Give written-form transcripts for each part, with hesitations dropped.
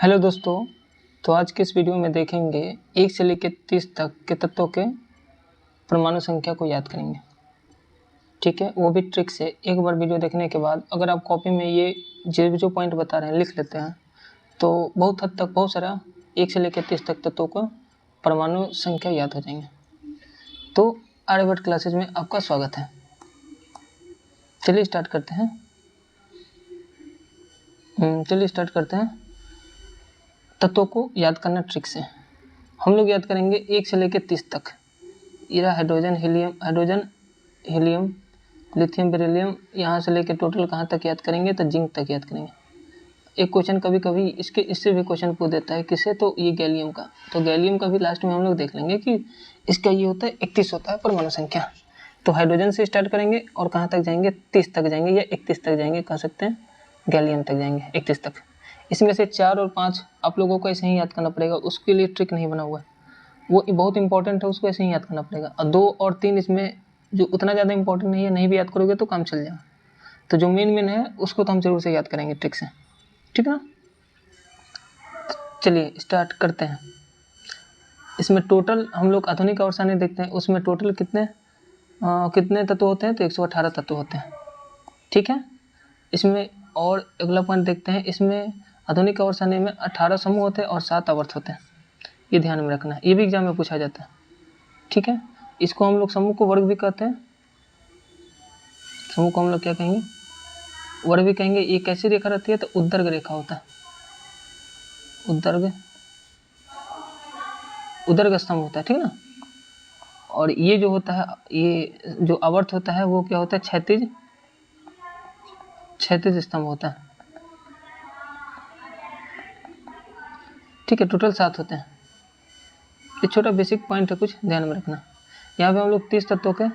Hello दोस्तों। तो आज के इस वीडियो में देखेंगे 1 से लेकर 30 तक के तत्वों के परमाणु संख्या को याद करेंगे। ठीक है, वो भी ट्रिक से। एक बार वीडियो देखने के बाद अगर आप कॉपी में ये जो पॉइंट बता रहे हैं लिख लेते हैं तो बहुत हद तक बहुत सारा 1 से लेकर 30 तक तत्वों को परमाणु संख्या याद हो जाएंगे। तो आर्यभट्ट क्लासेज में आपका स्वागत है। चलिए स्टार्ट करते हैं। तत्वों को याद करना ट्रिक से। हम लोग याद करेंगे 1 से लेकर 30 तक। ये हाइड्रोजन, हीलियम, लिथियम, बेरिलियम, यहाँ से लेकर टोटल कहाँ तक याद करेंगे तो जिंक तक याद करेंगे। एक क्वेश्चन कभी कभी इससे भी क्वेश्चन पूछ देता है, किससे? तो ये गैलियम का। तो गैलियम का भी लास्ट में हम लोग देख लेंगे कि इसका ये होता है 31 होता है परमाणु संख्या। तो हाइड्रोजन से स्टार्ट करेंगे और कहाँ तक जाएंगे? 30 तक जाएंगे या 31 तक जाएंगे, कह सकते हैं। गैलियम तक जाएंगे 31 तक। इसमें से 4 और 5 आप लोगों को ऐसे ही याद करना पड़ेगा, उसके लिए ट्रिक नहीं बना हुआ है, वो बहुत इंपॉर्टेंट है, उसको ऐसे ही याद करना पड़ेगा। और 2 और 3 इसमें जो उतना ज़्यादा इंपॉर्टेंट नहीं है, नहीं भी याद करोगे तो काम चल जाएगा। तो जो मेन है उसको तो हम जरूर से याद करेंगे ट्रिक से, ठीक है ना। चलिए स्टार्ट करते हैं। इसमें टोटल हम लोग आधुनिक आवर्त सारणी देखते हैं, उसमें टोटल कितने तत्व होते हैं? तो 118 तत्व होते हैं, ठीक है। इसमें और अगला पॉइंट देखते हैं। इसमें आधुनिक आवर्त सारणी में 18 समूह होते हैं और 7 आवर्त होते हैं, ये ध्यान में रखना है, ये भी एग्जाम में पूछा जाता है, ठीक है। इसको हम लोग समूह को वर्ग भी कहते हैं। समूह को हम लोग क्या कहेंगे? वर्ग भी कहेंगे। ये कैसी रेखा रहती है? तो उद्दर्ग रेखा होता है, उद्दर्ग स्तंभ होता है, ठीक है ना। और ये जो होता है, ये जो आवर्त होता है वो क्या होता है? क्षैतिज स्तंभ होता है, ठीक है। टोटल 7 होते हैं। ये छोटा बेसिक पॉइंट है, कुछ ध्यान में रखना। यहाँ पे हम लोग 30 तत्वों के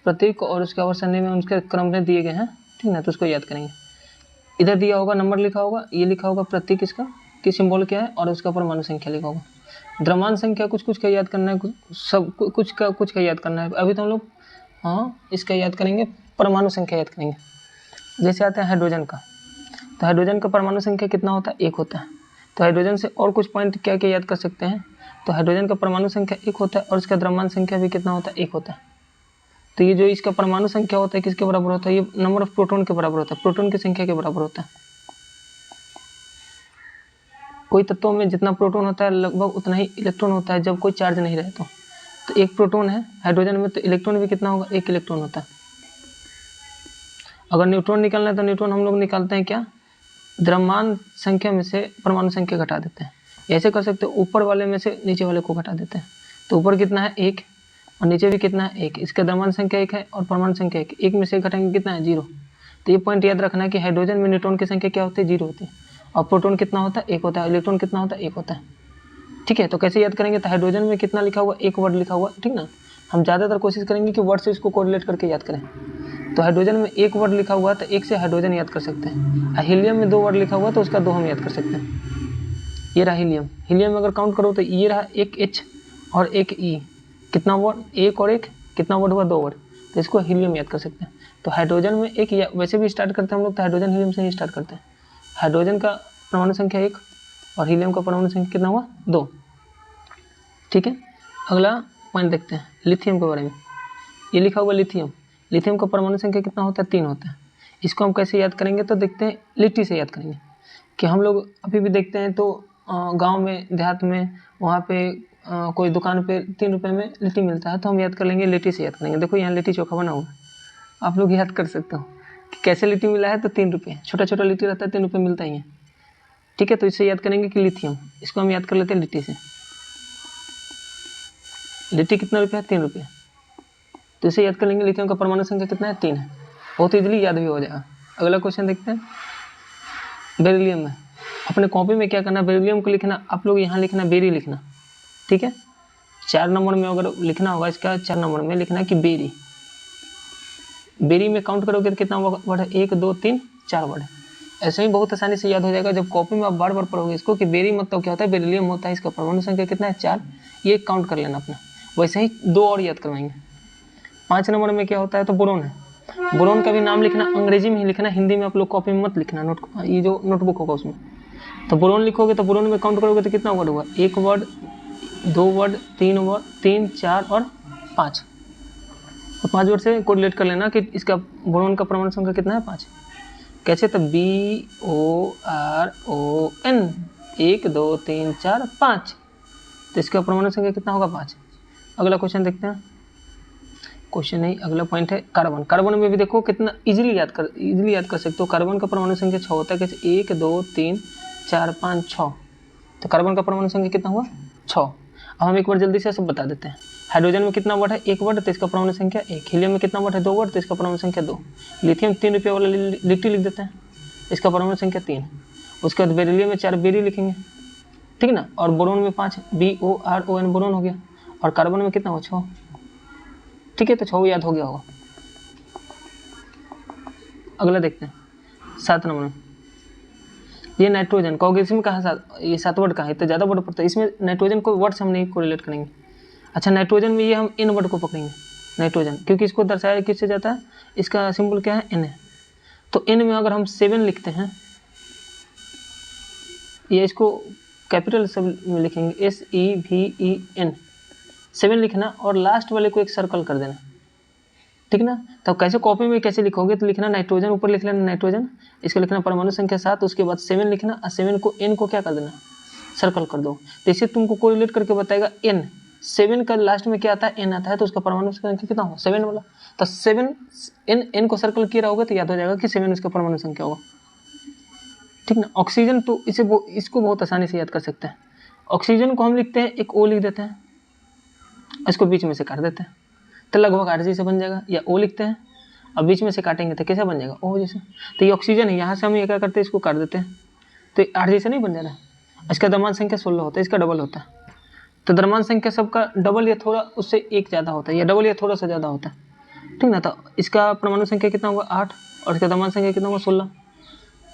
प्रतीक और उसके आवर्त सारणी में उनके क्रम में दिए गए हैं, ठीक ना। तो उसको याद करेंगे। इधर दिया होगा नंबर लिखा होगा, ये लिखा होगा प्रतीक इसका कि सिंबल क्या है, और उसका परमाणु संख्या लिखा होगा। द्रव्यमान संख्या कुछ का याद करना है, कुछ का याद करना है। अभी तो हम लोग इसका याद करेंगे, परमाणु संख्या याद करेंगे। जैसे आता है हाइड्रोजन का, तो हाइड्रोजन का परमाणु संख्या कितना होता है? 1 होता है। तो हाइड्रोजन से और कुछ पॉइंट क्या क्या याद कर सकते हैं? तो हाइड्रोजन का परमाणु संख्या 1 होता है और इसका द्रव्यमान संख्या भी कितना होता है? 1 होता है। तो ये जो इसका परमाणु संख्या होता है किसके बराबर होता है? ये नंबर ऑफ प्रोटॉन के बराबर होता है, प्रोटॉन की संख्या के बराबर होता है। कोई तत्वों में जितना प्रोटॉन होता है लगभग उतना ही इलेक्ट्रॉन होता है जब कोई चार्ज नहीं रहे तो 1 प्रोटॉन है हाइड्रोजन में, तो इलेक्ट्रॉन भी कितना होगा? 1 इलेक्ट्रॉन होता है। अगर न्यूट्रॉन निकालना है तो न्यूट्रॉन हम लोग निकालते हैं क्या? द्रव्यमान संख्या में से परमाणु संख्या घटा देते हैं। ऐसे कर सकते हो, ऊपर वाले में से नीचे वाले को घटा देते हैं। तो ऊपर कितना है? 1, और नीचे भी कितना है? 1। इसका द्रव्यमान संख्या 1 है और परमाणु संख्या 1। 1 में से घटाएंगे कितना है? 0। तो ये पॉइंट याद रखना है कि हाइड्रोजन में न्यूट्रॉन की संख्या क्या होती है? 0 होती है। और प्रोटॉन कितना होता है? 1 होता है। इलेक्ट्रॉन कितना होता है? 1 होता है, ठीक है। तो कैसे याद करेंगे? तो हाइड्रोजन में कितना लिखा हुआ? 1 वर्ड लिखा हुआ, ठीक ना। हम ज़्यादातर कोशिश करेंगे कि वर्ड से इसको कोरिलेट करके याद करें। तो हाइड्रोजन में 1 वर्ड लिखा हुआ तो 1 से हाइड्रोजन याद कर सकते हैं। हीलियम में 2 वर्ड लिखा हुआ तो उसका 2 हम याद कर सकते हैं। ये रहा हीलियम। हीलियम में अगर काउंट करो तो ये रहा 1 H और 1 E। कितना वर्ड? 1 और 1 कितना वर्ड हुआ? 2 वर्ड। तो इसको हीलियम याद कर सकते हैं। तो हाइड्रोजन में 1, या वैसे भी स्टार्ट करते हैं हम लोग तो हाइड्रोजन हीलियम से ही स्टार्ट करते हैं। हाइड्रोजन का परमाणु संख्या 1 और हीलियम का परमाणु संख्या कितना हुआ? 2, ठीक है। अगला पॉइंट देखते हैं लिथियम के बारे में। ये लिखा हुआ लिथियम। लिथियम का परमाणु संख्या कितना होता है? 3 होता है। इसको हम कैसे याद करेंगे? तो देखते हैं, लिट्टी से याद करेंगे। कि हम लोग अभी भी देखते हैं तो गांव में, देहात में, वहाँ पे कोई दुकान पे 3 रुपये में लिट्टी मिलता है, तो हम याद कर लेंगे, लिट्टी से याद करेंगे। देखो यहाँ लिट्टी चोखा बना हुआ, आप लोग याद कर सकते हो कि कैसे लिट्टी मिला है। तो 3 रुपये, छोटा छोटा लिट्टी रहता है, 3 रुपये मिलता ही है, ठीक है। तो इससे याद करेंगे कि लिथियम, इसको हम याद कर लेते हैं लिट्टी से। लिट्टी कितना रुपया है? 3 रुपये। तो इसे याद कर लेंगे। लिथियम का परमाणु संख्या कितना है? 3 है। बहुत इजीली याद भी हो जाएगा। अगला क्वेश्चन देखते हैं बेरिलियम में। अपने कॉपी में क्या करना? बेरिलियम को लिखना, आप लोग यहाँ लिखना बेरी लिखना, ठीक है। 4 नंबर में अगर लिखना होगा इसका, 4 नंबर में लिखना है कि बेरी। बेरी में काउंट करोगे तो कितना वर्ड है? 1, 2, 3, 4 वर्ड है। ऐसे ही बहुत आसानी से याद हो जाएगा जब कॉपी में आप बार बार पढ़ोगे इसको कि बेरी मतलब क्या होता है? बेरिलियम होता है, इसका परमाणु संख्या कितना है? 4। ये काउंट कर लेना अपना। वैसे ही 2 और याद करवाएंगे। 5 नंबर में क्या होता है? तो बोरोन है। बोरोन का भी नाम लिखना अंग्रेजी में ही लिखना, हिंदी में आप लोग कॉपी में मत लिखना, ये जो नोटबुक होगा उसमें। तो बोरोन लिखोगे तो बोरोन में काउंट करोगे तो कितना वर्ड हुआ, 1 वर्ड, 2 वर्ड, 3 वर्ड, 3, 4 और 5। तो 5 वर्ड से कोरिलेट कर लेना कि इसका बोरोन का परमाणु संख्या कितना है, 5। कैसे, तो BORON 1 2 3 4 5, तो इसका परमाणु संख्या कितना होगा, 5। अगला क्वेश्चन देखते हैं। क्वेश्चन नहीं, अगला पॉइंट है कार्बन। कार्बन में भी देखो कितना इजीली याद कर सकते हो। कार्बन का परमाणु संख्या 6 होता है। कैसे, 1 2 3 4 5 6, तो कार्बन का परमाणु संख्या कितना हुआ, 6। अब हम एक बार जल्दी से सब बता देते हैं। हाइड्रोजन में कितना वर्ड है, 1 वर्ड, तो इसका परमाणु संख्या 1। हीलियम में कितना वर्ड है, 2 वर्ड, तो इसका परमाणु संख्या 2। लिथियम 3 रुपये वाला लिट्टी लिख देते हैं, इसका परमाणु संख्या 3। उसके बाद बेरिलियम में 4 बेरी लिखेंगे, ठीक ना। और बोरोन में 5, BORON बोरोन हो गया। और कार्बन में कितना हुआ, 6, ठीक है। तो 6 याद हो गया होगा। अगला देखते हैं 7 नंबर में, ये नाइट्रोजन कहोगे इसमें कहाँ ये 7 वर्ड कहाँ है, तो ज़्यादा वर्ड पड़ता है इसमें। नाइट्रोजन को वर्ड से हम नहीं कोरिलेट करेंगे। अच्छा, नाइट्रोजन में ये हम इन वर्ड को पकड़ेंगे, नाइट्रोजन, क्योंकि इसको दर्शाया किससे जाता है, इसका सिंबल क्या है, N है। तो N में अगर हम 7 लिखते हैं, ये इसको कैपिटल सब में लिखेंगे, SEVEN, 7 लिखना और लास्ट वाले को एक सर्कल कर देना, ठीक ना। तो कैसे कॉपी में कैसे लिखोगे, तो लिखना नाइट्रोजन, ऊपर लिख लेना नाइट्रोजन, इसको लिखना परमाणु संख्या 7, उसके बाद 7 लिखना और 7 को N को क्या कर देना, सर्कल कर दो। तो इससे तुमको कोरिलेट करके बताएगा N, 7 का लास्ट में क्या आता है, N आता है, तो उसका परमाणु संख्या कितना होगा, 7 वाला। तो 7 N को सर्कल किया होगा तो याद हो जाएगा कि 7 उसका परमाणु संख्या होगा, ठीक ना। ऑक्सीजन तो इसको बहुत आसानी से याद कर सकते हैं। ऑक्सीजन को हम लिखते हैं, एक O लिख देते हैं, इसको बीच में से काट देते हैं, तो लगभग RG से बन जाएगा। या O लिखते हैं और बीच में से काटेंगे तो कैसे बन जाएगा, O जैसे। तो ये ऑक्सीजन है, यहाँ से हम ये क्या करते हैं, इसको काट देते हैं, तो RG से नहीं बन जा रहा है। इसका द्रव्यमान संख्या 16 होता है, इसका डबल होता है। तो द्रव्यमान संख्या सबका डबल या थोड़ा उससे एक ज़्यादा होता है, या डबल या थोड़ा सा ज़्यादा होता है, ठीक ना। तो इसका परमाणु संख्या कितना होगा, 8, और इसका द्रव्यमान संख्या कितना होगा, 16।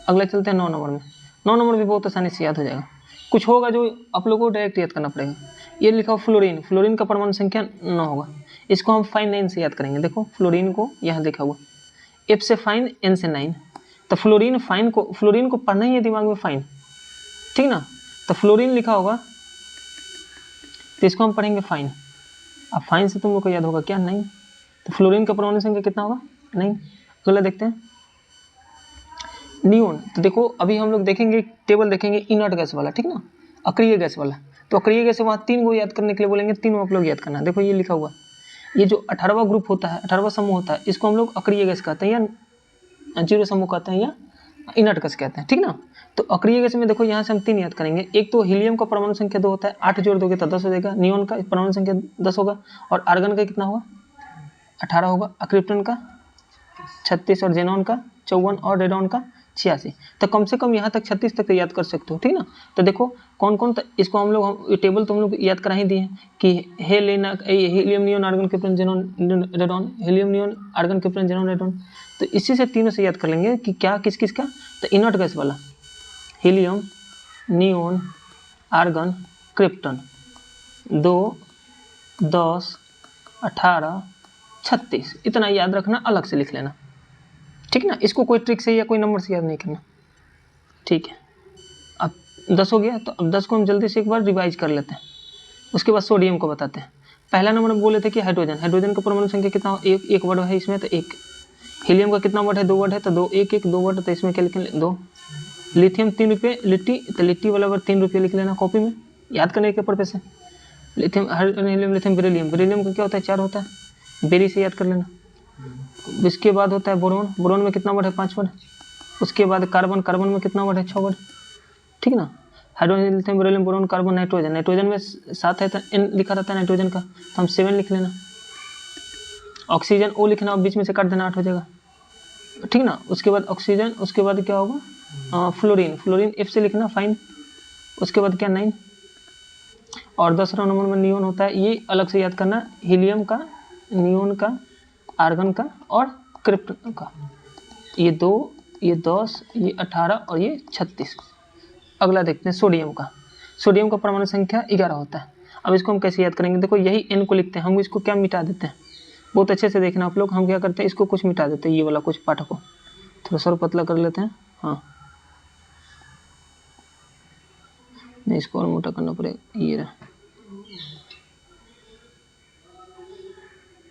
अगला चलते हैं 9 नंबर में। 9 नंबर भी बहुत आसानी से याद हो जाएगा। कुछ होगा जो आप लोगों को डायरेक्ट याद करना पड़ेगा। ये लिखा हो फ्लोरीन, फ्लोरीन का परमाणु संख्या 9 होगा। इसको हम फाइन 9 से याद करेंगे। देखो फ्लोरीन को यहाँ देखा हुआ, F से फाइन, N से 9, तो फ्लोरीन को पढ़ना ही है दिमाग में, फाइन, ठीक ना। तो फ्लोरीन लिखा होगा तो इसको हम पढ़ेंगे फाइन। अब फाइन से तुम लोग को याद होगा क्या, 9। तो फ्लोरीन का परमाणु संख्या कितना होगा, 9। अगला देखते हैं नियोन। तो देखो अभी हम लोग देखेंगे, टेबल देखेंगे इनर्ट गैस वाला, ठीक ना, अक्रिय गैस वाला। तो अक्रिय गैस वहाँ 3 को याद करने के लिए बोलेंगे, 3 आप लोग याद करना। देखो ये लिखा हुआ, ये जो 18वां ग्रुप होता है, 18वां समूह होता है, इसको हम लोग अक्रिय गैस कहते हैं, या जीरो समूह कहते हैं, या इनर्ट गैस कहते हैं, ठीक ना। तो अक्रिय गैस में देखो यहाँ से हम 3 याद करेंगे। एक तो हीलियम का परमाणु संख्या 2 होता है, 8 जोड़ दोगे तो 10 हो जाएगा। नियोन का परमाणु संख्या 10 होगा, और आर्गन का कितना होगा, 18 होगा। क्रिप्टन का 36, और जेनॉन का 54, और रेडॉन का 86। तो कम से कम यहाँ तक 36 तक याद कर सकते हो, ठीक ना। तो देखो कौन कौन, इसको हम लोग टेबल तो हम लोग याद करा ही दिए हैं कि helium neon argon krypton xenon radon, helium neon argon krypton xenon radon. तो इसी से तीनों से याद कर लेंगे कि क्या किस किस का। तो इनर्ट गैस वाला हीलियम, नियोन, आर्गन, क्रिप्टन, 2, 10, 18, 36, इतना याद रखना, अलग से लिख लेना, ठीक ना। इसको कोई ट्रिक से या कोई नंबर से याद नहीं करना, ठीक है। अब 10 हो गया, तो अब 10 को हम जल्दी से एक बार रिवाइज कर लेते हैं। उसके बाद सोडियम को बताते हैं। पहला नंबर बोले थे कि हाइड्रोजन का परमाणु संख्या कितना, एक वर्ड है इसमें, तो 1। हीलियम का कितना वर्ड है, 2 वर्ड है, तो 2, 1 1 2 वर्ड, तो इसमें क्या लिखें, 2। लिथियम 3 रुपये, लिट्टी, तो लिट्टी वाला वर्ड 3 रुपये लिख लेना कॉपी में, याद करने के पर्पज से। लिथियम, हीलियम, लिथियम, बेरिलियम का क्या होता है, 4 होता है, बेरी से याद कर लेना। इसके बाद होता है बोरोन में कितना वर्ड है, 5 वर्ड। उसके बाद कार्बन में कितना वर्ड है, 6 वर्ड, ठीक ना। Hydrogen, lithium, beryllium, boron, carbon, nitrogen में 7 है, तो N लिखा रहता है नाइट्रोजन का, तो हम 7 लिख लेना। ऑक्सीजन O लिखना, और बीच में से काट देना, 8 हो जाएगा, ठीक ना। उसके बाद ऑक्सीजन, उसके बाद क्या होगा, फ्लोरीन F से लिखना, फाइन। उसके बाद क्या, 9। और 10वां नंबर में नियोन होता है, ये अलग से याद करना, हीलियम का, नियोन का, आर्गन का, और क्रिप्टन का। ये 2, ये 10, ये 18, और ये 36। अगला देखते हैं सोडियम का परमाणु संख्या 11 होता है। अब इसको हम कैसे याद करेंगे, देखो यही N को लिखते हैं, हम इसको क्या मिटा देते हैं, बहुत अच्छे से देखना आप लोग। हम क्या करते हैं, इसको कुछ मिटा देते हैं, ये वाला कुछ पाठ को थोड़ा सा पतला कर लेते हैं, हाँ। नहीं, इसको और मोटा करना पड़ेगा। ये रहा,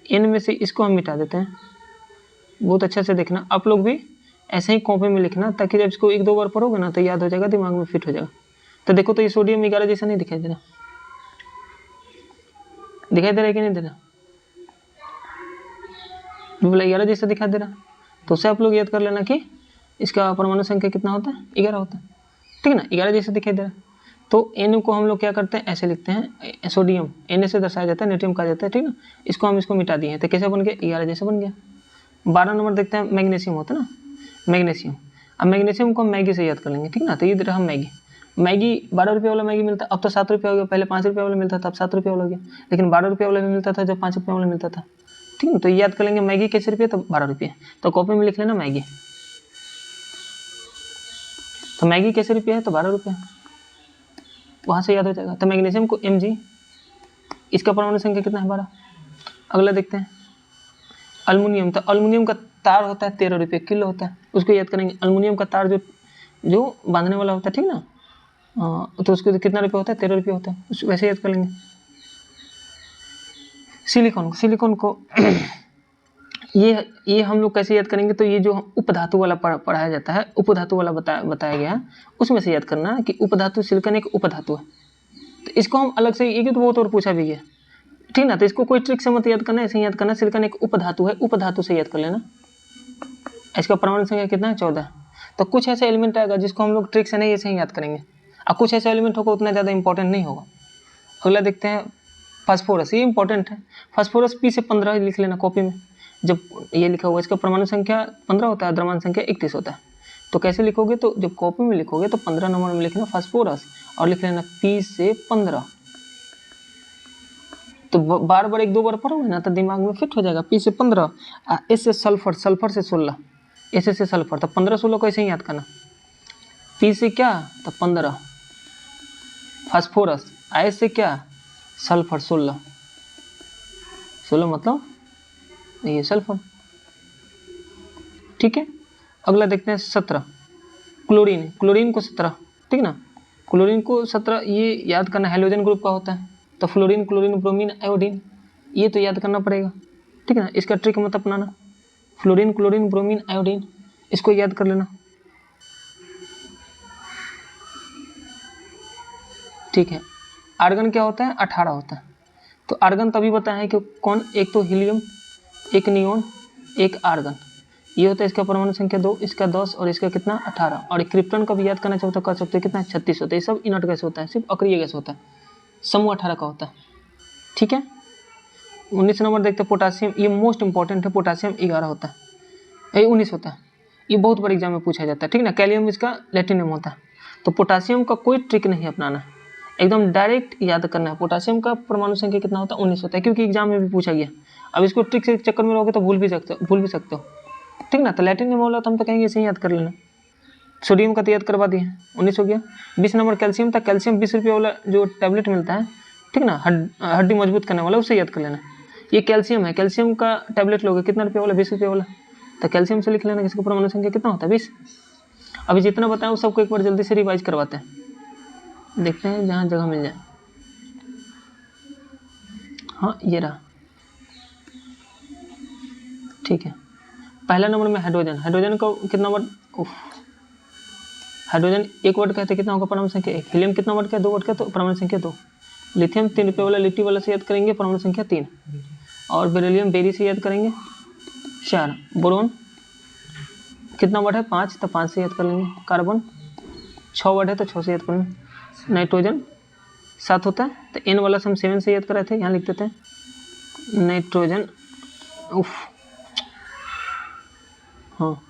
n में से इसको हम मिटा देते हैं। बहुत अच्छा से देखना, आप लोग भी ऐसे ही कॉपी में लिखना, ताकि जब इसको एक दो बार पढ़ोगे ना तो याद हो जाएगा, दिमाग में फिट हो जाएगा। तो देखो, तो ये सोडियम 11 जैसा नहीं दिखाई दे रहा? दिखाई दे रहा है कि नहीं दे रहा? बोला 11 जैसा दिखाई दे रहा, तो उससे आप लोग याद कर लेना कि इसका परमाणु संख्या कितना होता है, 11 होता है, ठीक है ना, 11 जैसा दिखाई दे रहा है। तो N को हम लोग क्या करते हैं, ऐसे लिखते हैं, सोडियम Na से दर्शाया जाता है, नेट्रियम कहा जाता है, ठीक ना। इसको हम इसको मिटा दिए, तो कैसे बन गया, 11 जैसे बन गया। 12 नंबर देखते हैं, मैग्नीशियम होता है ना, मैग्नीशियम। अब मैग्नीशियम को हम मैगी से याद कर लेंगे, ठीक ना। तो ये रहा मैगी, मैगी 12 रुपये वाला मैगी मिलता है, अब तो 7 रुपये हो गया, पहले 5 रुपये वाला मिलता था, अब 7 रुपये वाला हो गया, लेकिन 12 रुपये वाला भी मिलता था जब 5 रुपये वाला मिलता था, ठीक है। तो याद कर लेंगे मैगी कैसे रुपये, तो 12 रुपये, तो कॉपी में लिख लेना मैगी। तो मैगी कैसे रुपये है, तो 12 रुपये, वहाँ से याद हो जाएगा। तो मैग्नीशियम को Mg, इसका परमाणु संख्या कितना है, 12। अगला देखते हैं अल्मुनियम। तो अल्मुनियम का तार होता है 13 रुपये किलो होता है, उसको याद करेंगे। अल्मुनियम का तार जो बांधने वाला होता है, ठीक ना, तो उसको कितना रुपये होता है, 13 रुपये होता है, वैसे याद कर लेंगे। सिलिकॉन को ये हम लोग कैसे याद करेंगे, तो ये जो उपधातु वाला पढ़ाया जाता है, उपधातु वाला बताया गया है, उसमें से याद करना है कि उपधातु सिलिकॉन एक उपधातु है। तो इसको हम अलग से, ये तो बहुत और पूछा भी गया, ठीक ना। तो इसको कोई ट्रिक से मत याद करना, ऐसे ही याद करना, सिलिकॉन एक उपधातु है, उपधातु से याद कर लेना। इसका परमाणु संख्या कितना है, 14। तो कुछ ऐसे एलिमेंट आएगा जिसको हम लोग ट्रिक से नहीं ऐसे ही याद करेंगे, और कुछ ऐसे एलिमेंट होगा उतना ज़्यादा इंपॉर्टेंट नहीं होगा। अगला देखते हैं फास्फोरस, ये इंपॉर्टेंट है। फास्फोरस P से 15 लिख लेना कॉपी में, जब ये लिखा हुआ, इसका परमाणु संख्या 15 होता है, द्रव्यमान संख्या 31 होता है। तो कैसे लिखोगे, तो जब कॉपी में लिखोगे तो 15 नंबर में लिखना फास्फोरस, और लिख लेना P से 15। तो बार बार एक दो बार पढ़ोगे ना तो दिमाग में फिट हो जाएगा। P से 15, S से सल्फर, सल्फर से 16, S से सल्फर, तो 15-16 को ऐसे ही याद करना। P से क्या, तो 15 फास्फोरस, I से क्या, सल्फर 16 मतलब ये सल्फर, ठीक है। अगला देखते हैं 17 क्लोरीन को 17, ठीक ना। क्लोरीन को 17 ये याद करना, हेलोजन ग्रुप का होता है। तो फ्लोरीन, क्लोरीन, ब्रोमीन, आयोडीन, ये तो याद करना पड़ेगा, ठीक है ना। इसका ट्रिक मत अपनाना, फ्लोरीन, क्लोरीन, ब्रोमीन, आयोडीन, इसको याद कर लेना, ठीक है। आर्गन क्या होता है, 18 होता है। तो आर्गन तभी बताया है कि कौन, एक तो हीलियम, एक नियोन, एक आर्गन, ये होता है। इसका परमाणु संख्या 2, इसका 10 और इसका कितना, 18। और क्रिप्टन का भी याद करना चाहो तो कर सकते हो, कितना, 36 होता है। ये सब इनर्ट गैस होता है, सिर्फ अक्रिय गैस होता है, समूह 18 का होता है, ठीक है। 19 नंबर देखते हैं पोटासियम, ये मोस्ट इंपॉर्टेंट है। पोटासियम 11 होता है, ये 19 होता है, ये बहुत बड़े एग्जाम में पूछा जाता है, ठीक ना। कैलियम इसका लैटिन नेम होता है। तो पोटासियम का कोई ट्रिक नहीं अपनाना, एकदम डायरेक्ट याद करना है। पोटासियम का परमाणु संख्या कितना होता है, 19 होता है, क्योंकि एग्जाम में भी पूछा गया। अब इसको ट्रिक से चक्कर में रहोगे तो भूल भी सकते हो, ठीक ना। तो लैटिन नेम वाला तो हम तो कहेंगे इसे याद कर लेना। सोडियम का तो याद करवा दिए, 19 हो गया। 20 नंबर कैल्शियम था, कैल्शियम 20 रुपये वाला जो टैबलेट मिलता है, ठीक ना, हड्डी मजबूत करने वाला, उसे याद कर लेना। ये कैल्शियम है, कैल्शियम का टैबलेट लोगे, कितना रुपये वाला, 20 रुपये वाला। तो कैल्शियम से लिख लेना, किसका परमाणु संख्या कितना होता है, 20। अभी जितना बताया उस सबको एक बार जल्दी से रिवाइज करवाते हैं, देखते हैं जहाँ जगह मिल जाए। हाँ ये रहा, ठीक है। पहला नंबर में हाइड्रोजन का कितना वर्ड, हाइड्रोजन 1 वर्ड कहते कितना होगा, परमाणु संख्या 1। हीलियम कितना वर्ड का, 2 वर्ड का, तो परमाणु संख्या 2। लिथियम 3 रुपये वाला, लिट्टी वाला से याद करेंगे, परमाणु संख्या 3। और बेरिलियम बेरी से याद करेंगे 4। बोरोन कितना वर्ड है, 5, तो 5 से याद कर लेंगे। कार्बन 6 वर्ड है तो 6 से याद करेंगे। नाइट्रोजन 7 होता है, तो N वाला हम 7 से याद कर रहे थे, यहाँ लिख देते हैं नाइट्रोजन, हाँ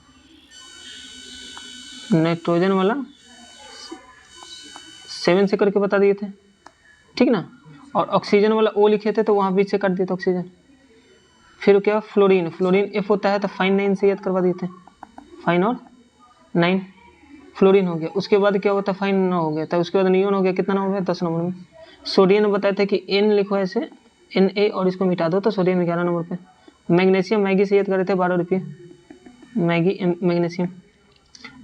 नाइट्रोजन वाला 7 से करके बता दिए थे, ठीक ना। और ऑक्सीजन वाला O लिखे थे तो वहाँ बीच से काट दिए थे ऑक्सीजन। फिर क्या, फ्लोरीन F होता है तो फाइन 9 से याद करवा दिए थे, फाइन और 9 फ्लोरीन हो गया। उसके बाद क्या होता है, फाइन 9 हो गया था। उसके बाद नियोन हो गया, कितना नंबर में, 10 नंबर में। सोडियम बताए थे कि N लिखो ऐसे, Na और इसको मिटा दो, तो सोडियम 11 नंबर पे। मैग्नीशियम मैगी से याद करे थे, 12 रुपये मैगी मैग्नीशियम।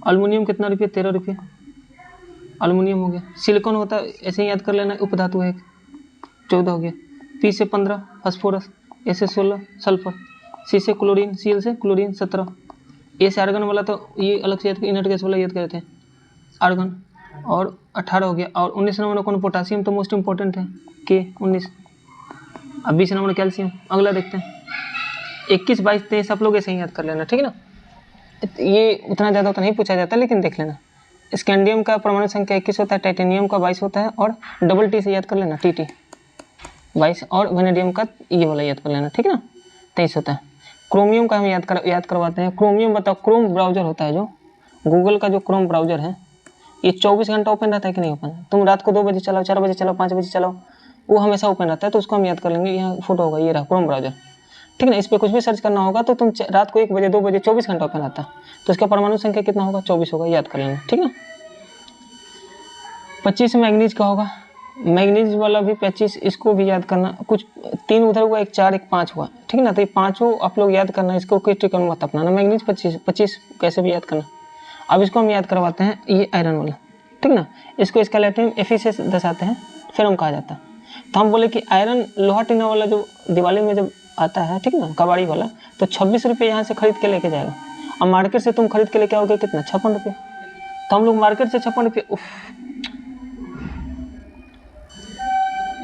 अल्मुनियम कितना रुपये, 13 रुपये। अल्युमिनियम हो गया। सिलिकॉन होता है, ऐसे ही याद कर लेना, उपधातु है, 14 हो गया। पी से 15 फास्फोरस, ए से 16 सल्फर, सी से क्लोरीन, सीएल से क्लोरीन 17, ए से आर्गन वाला तो ये अलग से याद, इनर्ट गैस वाला याद करे थे आर्गन, और 18 हो गया। और 19 नंबर कौन, पोटासियम तो मोस्ट इंपॉर्टेंट है, के 19। अब 20 नंबर कैल्शियम। अगला देखते हैं 21, 22, 23 आप लोग ऐसे ही याद कर लेना, ठीक है ना। ये उतना ज़्यादा तो नहीं पूछा जाता, लेकिन देख लेना। स्कैंडियम का परमाणु संख्या 21 होता है, टाइटेनियम का 22 होता है, और डबल टी से याद कर लेना, टीटी 22, और वेनेडियम का ये वाला याद कर लेना, ठीक है ना, 23 होता है। क्रोमियम का हम याद करवाते हैं। क्रोमियम बताओ, क्रोम ब्राउजर होता है जो गूगल का जो क्रोम ब्राउजर है, ये 24 घंटा ओपन रहता है कि नहीं ओपन? तुम रात को 2 बजे चलाओ, 4 बजे चलाओ, 5 बजे चलाओ, वो हमेशा ओपन रहता है, तो उसको हम याद कर लेंगे। यहाँ फोटो होगा, ये रहा क्रोम ब्राउजर, ठीक है ना। इस पर कुछ भी सर्च करना होगा तो तुम रात को 1 बजे 2 बजे 24 घंटा ओपन रहता है, तो इसका परमाणु संख्या कितना होगा? 24 होगा, याद कर लेना, ठीक है ना। 25 मैग्नीज का होगा, मैग्नीज वाला भी 25, इसको भी याद करना। कुछ 3 उधर हुआ, 1 4 1 5 हुआ, ठीक है ना। तो ये पाँचों आप लोग याद करना, इसको कोई ट्रिक मत अपनाना। मैग्नीज 25 कैसे भी याद करना। अब इसको हम याद करवाते हैं, ये आयरन वाला, ठीक ना। इसको इसका लैटिन Fe से दर्शाते हैं, फेरम कहा जाता है। तो हम बोले कि आयरन लोहा टीना वाला जो दिवाली में जब आता है, ठीक ना, कबाड़ी वाला, तो 26 रुपये यहाँ से खरीद के लेके जाएगा। अब मार्केट से तुम खरीद के लेके आओगे कितना? 56 रुपये। तो हम लोग मार्केट से 56 रुपये,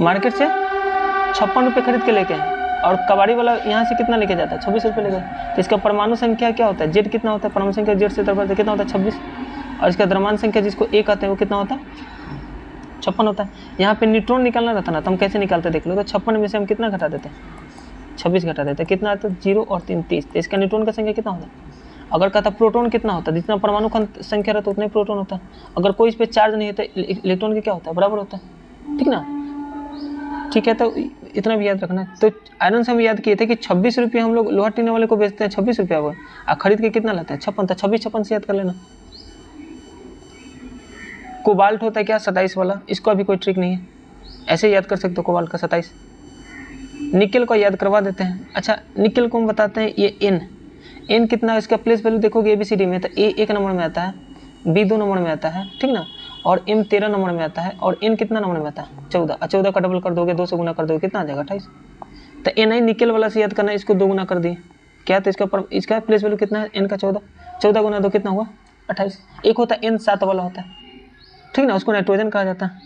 मार्केट से 56 रुपये खरीद के लेके आए, और कबाड़ी वाला यहाँ से कितना लेके जाता है? 26 रुपये लेके। तो इसका परमाणु संख्या क्या होता है? जेड कितना होता है? परमाणु संख्या जेड से दरबा कितना होता है? 26। और इसका द्रव्यमान संख्या जिसको ए कहते हैं वो कितना होता है? 56 होता है। यहाँ पे न्यूट्रॉन निकालना रहता ना, तो हम कैसे निकालते देख लो। तो 56 में से हम कितना घटा देते हैं? 26 घटा देते हैं, कितना आता है? 0 और 3 30। तो इसका न्यूट्रॉन का संख्या कितना होता है? अगर कहता प्रोटॉन कितना होता है, जितना परमाणु का संख्या रहता है उतना ही प्रोटॉन होता है। अगर कोई इस पर चार्ज नहीं होता, इलेक्ट्रॉन का क्या होता है? बराबर होता है, ठीक ना। ठीक है, तो इतना भी याद रखना। तो आयरन से हम याद किए थे कि 26 रुपये हम लोग लोहा टीने वाले को बेचते हैं, 26 रुपया वो, और खरीद के कितना लाते हैं? 56। तो 26 से याद कर लेना। कोबाल्ट होता है क्या? 27 वाला, इसको अभी कोई ट्रिक नहीं है, ऐसे याद कर सकते हो कोबाल्ट का 27। निकल को याद करवा देते हैं। अच्छा, निकल को हम बताते हैं, ये एन कितना, इसका प्लेस वैल्यू देखोगे ABCD में, तो ए 1 नंबर में आता है, बी 2 नंबर में आता है, ठीक ना, और M 13 नंबर में आता है, और N कितना नंबर में आता है? 14। 14 का डबल कर दोगे, 2 से गुना कर दोगे, कितना आ जाएगा? 28। तो Ni निकल वाला से याद करना, इसको 2 गुना कर दिए क्या, तो इसका प्लेस वैल्यू कितना है? N का 14, 14 गुना 2 कितना हुआ? 28। एक होता है N 7 वाला होता है, ठीक ना, उसको नाइट्रोजन कहा जाता है।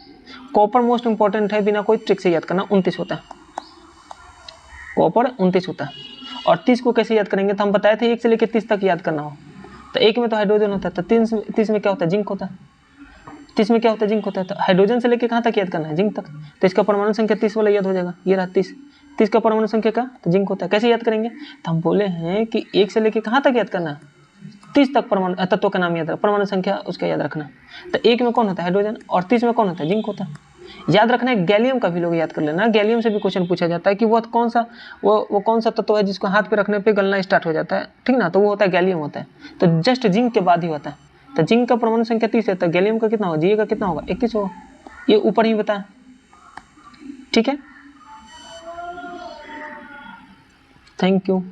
कॉपर मोस्ट इंपॉर्टेंट है, बिना कोई ट्रिक से याद करना, 29 होता है, कॉपर 29 होता है। और 30 को कैसे याद करेंगे? तो हम बताए थे 1 से लेकर 30 तक याद करना हो, तो 1 में तो हाइड्रोजन होता है, तो 30 में क्या होता है? जिंक होता है। 30 में क्या होता है? जिंक होता है। तो हाइड्रोजन से लेकर कहाँ तक याद करना है? जिंक तक। तो इसका परमाणु संख्या 30 वाला याद हो जाएगा, ये रहा 30 का परमाणु संख्या का, तो जिंक होता है। कैसे याद करेंगे? तो हम बोले हैं कि 1 से लेकर कहाँ तक याद करना है? 30 तक परमाणु तत्व का नाम याद रखना, परमाणु संख्या उसका याद रखना। तो 1 में कौन होता है? हाइड्रोजन, और 30 में कौन होता है? जिंक होता है। याद रखना है। गैलियम का भी लोग याद कर लेना, गैलियम से भी क्वेश्चन पूछा जाता है कि वो कौन सा कौन सा तत्व है जिसको हाथ पे रखने पे गलना स्टार्ट हो जाता है, ठीक ना, तो वो होता है गैलियम होता है। तो जस्ट जिंक के बाद ही होता है। तो जिंक का परमाणु संख्या 30 है, तो गैलियम का कितना होगा? Ga का कितना होगा? 31 होगा, ये ऊपर ही बताया, ठीक है। Thank you.